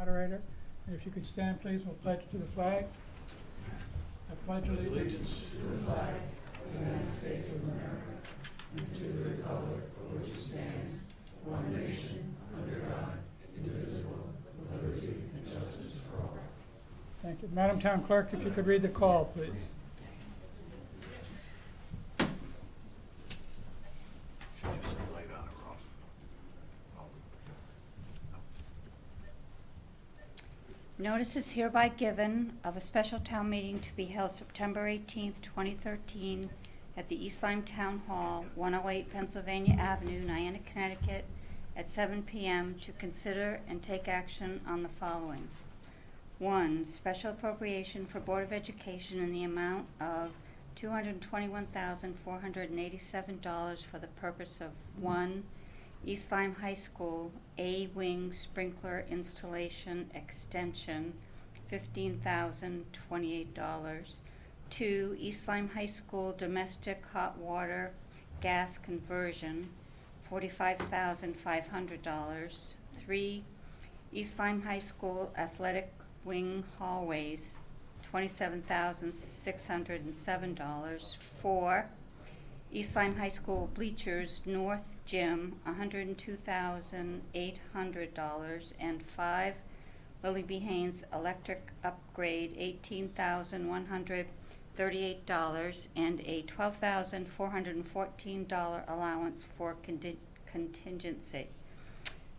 Moderator. And if you could stand, please, we'll pledge to the flag. I pledge allegiance to the flag of the United States of America and to the republic for which it stands, one nation, under God, indivisible, with liberty and justice for all. Thank you. Madam Town Clerk, if you could read the call, please. Notice is hereby given of a special town meeting to be held September 18th, 2013 at the East Lyme Town Hall, 108 Pennsylvania Avenue, Niantic, Connecticut, at 7 p.m. to consider and take action on the following. 1. Special appropriation for Board of Education in the amount of $221,487 for the purpose of 1. East Lyme High School A-Wing Sprinkler Installation Extension, $15,028. 2. East Lyme High School Domestic Hot Water Gas Conversion, $45,500. 3. East Lyme High School Athletic Wing Hallways, $27,607. 4. East Lyme High School Bleachers North Gym, $102,800. And 5. Lily B. Haynes Electric Upgrade, $18,138, and a $12,414 allowance for contingency.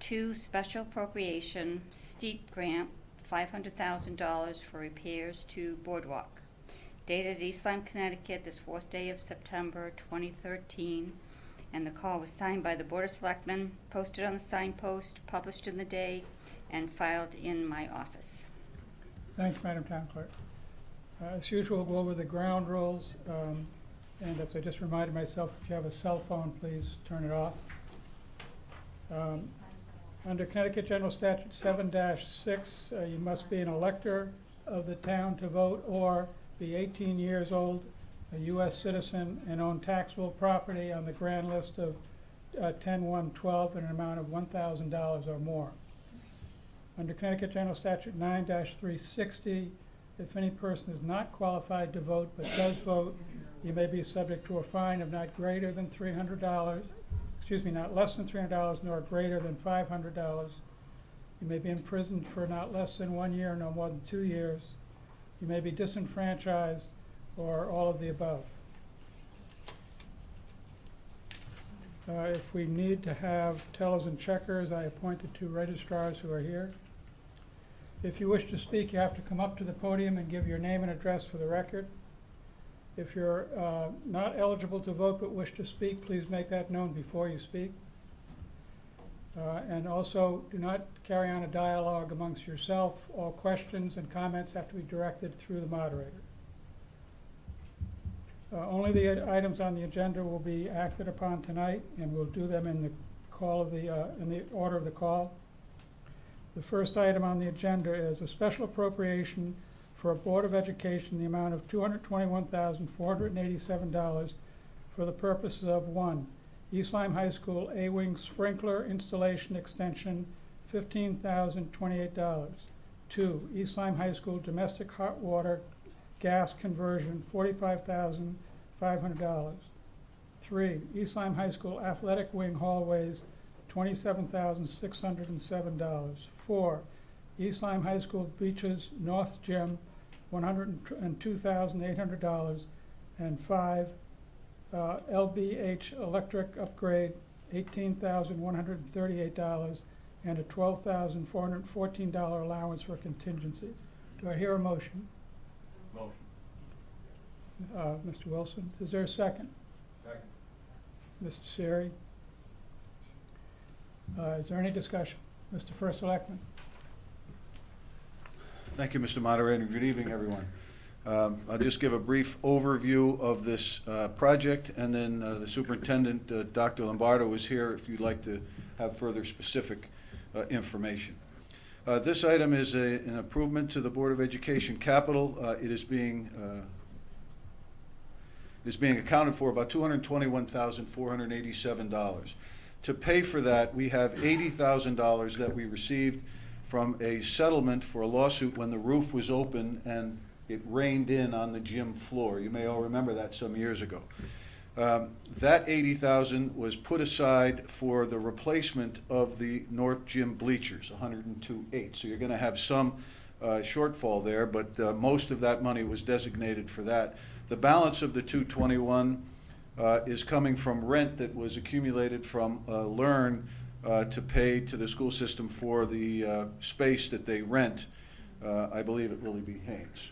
2. Special appropriation steep grant, $500,000 for repairs to Boardwalk. Dated East Lyme, Connecticut, this 4th day of September 2013, and the call was signed by the Board of Selectmen, posted on the signpost, published in the day, and filed in my office. Thanks, Madam Town Clerk. As usual, we'll go over the ground rules, and as I just reminded myself, if you have a cell phone, please turn it off. Under Connecticut General Statute 7-6, you must be an elector of the town to vote or be 18 years old, a U.S. citizen, and own taxable property on the grand list of 10-1-12 in an amount of $1,000 or more. Under Connecticut General Statute 9-360, if any person is not qualified to vote but does vote, you may be subject to a fine of not greater than $300, not less than $300, nor greater than $500. You may be imprisoned for not less than 1 year, no more than 2 years. You may be disenfranchised, or all of the above. If we need to have tellers and checkers, I appointed 2 registrars who are here. If you wish to speak, you have to come up to the podium and give your name and address for the record. If you're not eligible to vote but wish to speak, please make that known before you speak. And also, do not carry on a dialogue amongst yourself. All questions and comments have to be directed through the moderator. Only the items on the agenda will be acted upon tonight, and we'll do them in the call of in the order of the call. The first item on the agenda is a special appropriation for a Board of Education in the amount of $221,487 for the purposes of 1. East Lyme High School A-Wing Sprinkler Installation Extension, $15,028. 2. East Lyme High School Domestic Hot Water Gas Conversion, $45,500. 3. East Lyme High School Athletic Wing Hallways, $27,607. 4. East Lyme High School Beaches North Gym, $102,800. And 5. LBH Electric Upgrade, $18,138, and a $12,414 allowance for contingencies. Do I hear a motion? Motion. Mr. Wilson, is there a second? Second. Mr. Siri? Is there any discussion? Mr. First Selectman? Thank you, Mr. Moderator. Good evening, everyone. I'll just give a brief overview of this project, and then the superintendent, Dr. Lombardo, is here if you'd like to have further specific information. This item is an improvement to the Board of Education capital. It is being accounted for about $221,487. To pay for that, we have $80,000 that we received from a settlement for a lawsuit when the roof was open and it rained in on the gym floor. You may all remember that some years ago. That $80,000 was put aside for the replacement of the north gym bleachers, 102.8. So you're going to have some shortfall there, but most of that money was designated for that. The balance of the 221 is coming from rent that was accumulated from Learn to pay to the school system for the space that they rent. I believe it will be Haynes.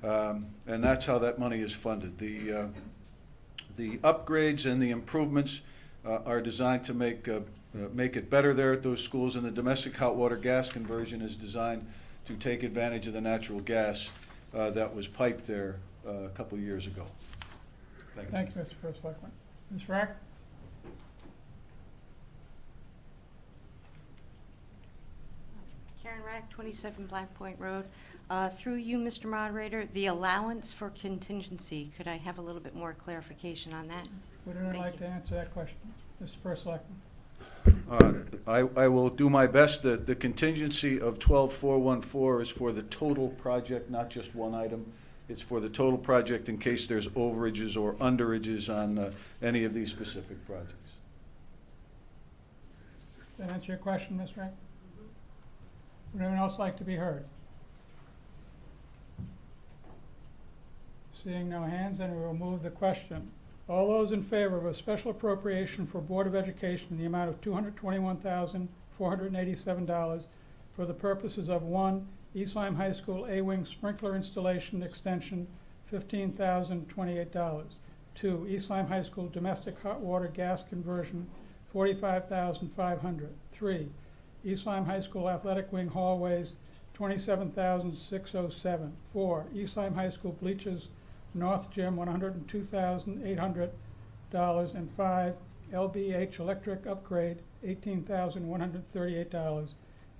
And that's how that money is funded. The upgrades and the improvements are designed to make it better there at those schools, and the domestic hot water gas conversion is designed to take advantage of the natural gas that was piped there a couple of years ago. Thank you. Thank you, Mr. First Selectman. Ms. Rack? Karen Rack, 27 Black Point Road. Through you, Mr. Moderator, the allowance for contingency, could I have a little bit more clarification on that? Would anyone Thank like you. to answer that question? Mr. First Selectman? I will do my best. The contingency of 12,414 is for the total project, not just one item. It's for the total project in case there's overages or underages on any of these specific projects. Does that answer your question, Ms. Rack? Would anyone else like to be heard? Seeing no hands, then we will move the question. All those in favor of a special appropriation for Board of Education in the amount of $221,487 for the purposes of 1, East Lyme High School A-Wing sprinkler installation extension, $15,028. 2, East Lyme High School domestic hot water gas conversion, $45,500. 3, East Lyme High School athletic wing hallways, $27,607. 4, East Lyme High School bleachers North Gym, $102,800. And 5, LBH electric upgrade, $18,138,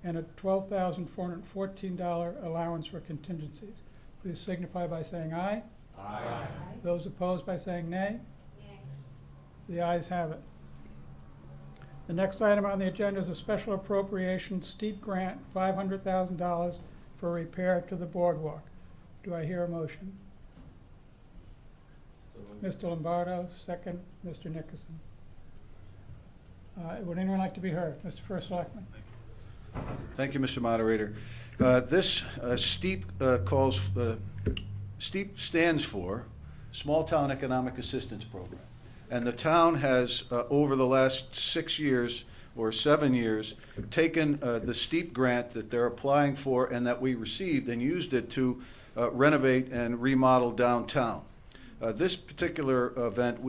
and a $12,414 allowance for contingencies. Please signify by saying aye. Aye. Those opposed by saying nay. The ayes have it. The next item on the agenda is a special appropriation steep grant, $500,000 for repair to the boardwalk. Do I hear a motion? Mr. Lombardo, second, Mr. Nickerson. Would anyone like to be heard? Mr. First Selectman. Thank you, Mr. Moderator. This STEEP STEEP stands for Small Town Economic Assistance Program. And the town has, over the last 6 years or 7 years, taken the STEEP grant that they're applying for and that we received and used it to renovate and remodel downtown. This particular event,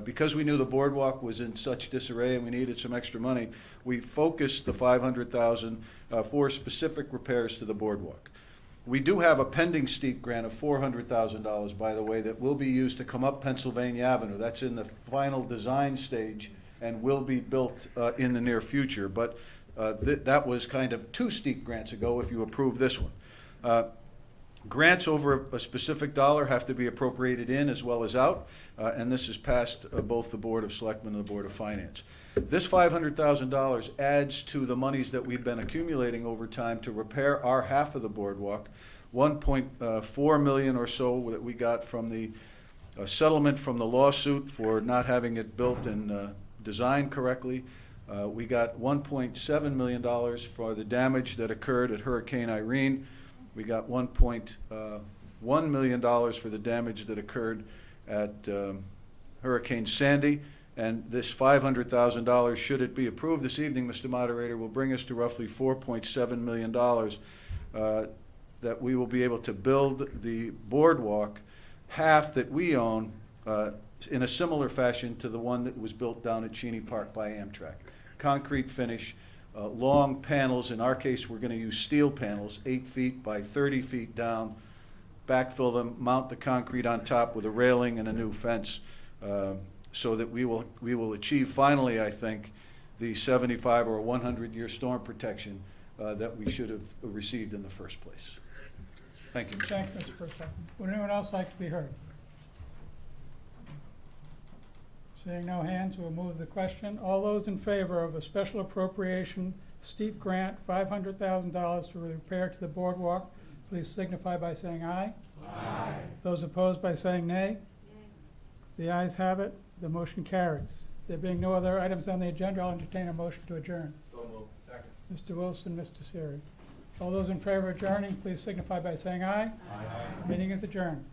because we knew the boardwalk was in such disarray and we needed some extra money, we focused the $500,000 for specific repairs to the boardwalk. We do have a pending STEEP grant of $400,000, by the way, that will be used to come up Pennsylvania Avenue. That's in the final design stage and will be built in the near future. But that was kind of 2 STEEP grants ago if you approve this one. Grants over a specific dollar have to be appropriated in as well as out, and this has passed both the Board of Selectmen and the Board of Finance. This $500,000 adds to the monies that we've been accumulating over time to repair our half of the boardwalk, $1.4 million or so that we got from the settlement from the lawsuit for not having it built and designed correctly. We got $1.7 million for the damage that occurred at Hurricane Irene. We got $1.1 million for the damage that occurred at Hurricane Sandy. And this $500,000, should it be approved this evening, Mr. Moderator, will bring us to roughly $4.7 million that we will be able to build the boardwalk, half that we own, in a similar fashion to the one that was built down at Cheney Park by Amtrak. Concrete finish. Long panels. In our case, we're going to use steel panels, 8 feet by 30 feet down, backfill them, mount the concrete on top with a railing and a new fence, so that we will achieve finally, I think, the 75 or 100-year storm protection that we should have received in the first place. Thank you. Thank you, Mr. First Selectman. Would anyone else like to be heard? Seeing no hands, we'll move the question. All those in favor of a special appropriation steep grant, $500,000 for repair to the boardwalk. Please signify by saying aye. Aye. Those opposed by saying nay. The ayes have it. The motion carries. There being no other items on the agenda, I'll entertain a motion to adjourn. So moved. Second. Mr. Wilson, Mr. Siri. All those in favor of adjourning, please signify by saying aye. Aye. Meeting is adjourned.